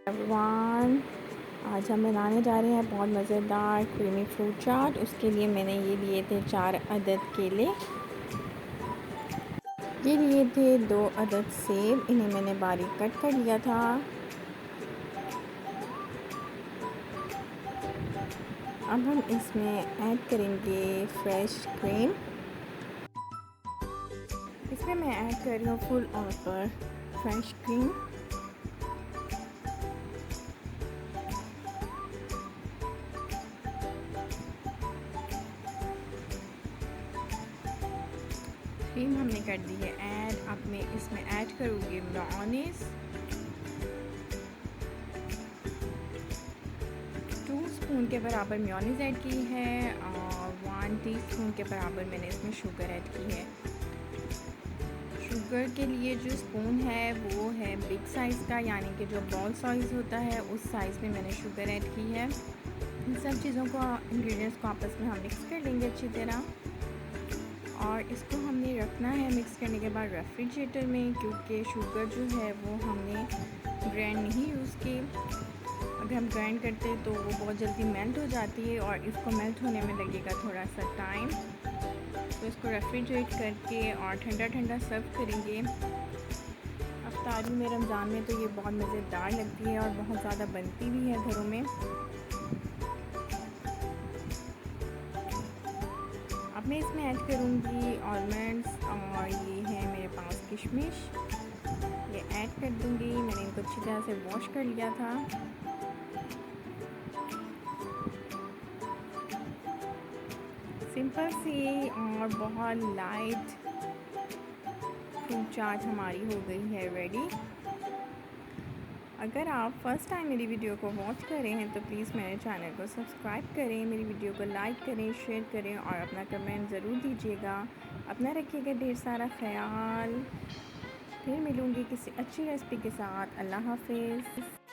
Everyone, आज हम बनाने जा रहे हैं बहुत मज़ेदार क्रीमी फ्रूट चाट। उसके लिए मैंने ये लिए थे 4 अदद केले, ये लिए थे 2 अदद सेब, इन्हें मैंने बारीक कट कर लिया था। अब हम इसमें ऐड करेंगे फ्रेश क्रीम। इसमें मैं ऐड कर रही हूँ full offer fresh cream. Cream हमने कर दी है ऐड। अब मैं इसमें ऐड करूँगी मेयोनीज़ 2 स्पून के बराबर मेयोनीज़ ऐड की है और 1 टीस्पून के बराबर मैंने इसमें शुगर ऐड की है। शुगर के लिए जो स्पून है वो है बिग साइज़ का, यानी कि जो बॉल साइज़ होता है उस साइज़ में मैंने शुगर ऐड की है। इन सब चीज़ों को इंग्रेडिएंट्स को आपस में हम मिक्स कर लेंगे अच्छी तरह, और इसको हमने रखना है मिक्स करने के बाद रेफ्रिजरेटर में, क्योंकि शुगर जो है वो हमने ग्राइंड नहीं यूज़ की। अगर हम ग्राइंड करते तो वो बहुत जल्दी मेल्ट हो जाती है और इसको मेल्ट होने में लगेगा थोड़ा सा टाइम। तो इसको रेफ्रिजरेट करके और ठंडा ठंडा सर्व करेंगे। अफ्तारी में, रमज़ान में तो ये बहुत मज़ेदार लगती है और बहुत ज़्यादा बनती भी है घरों में। अब मैं इसमें ऐड करूँगी आलमंड्स और ये है मेरे पास किशमिश, ये ऐड कर दूँगी। मैंने इनको अच्छी तरह से वॉश कर लिया था। सिंपल सी और बहुत लाइट फ्रूट चाट हमारी हो गई है रेडी। अगर आप फर्स्ट टाइम मेरी वीडियो को वॉच कर रहे हैं तो प्लीज़ मेरे चैनल को सब्सक्राइब करें, मेरी वीडियो को लाइक करें, शेयर करें और अपना कमेंट ज़रूर दीजिएगा। अपना रखिएगा ढेर सारा ख्याल। फिर मिलूँगी किसी अच्छी रेसिपी के साथ। अल्लाह हाफ़िज़।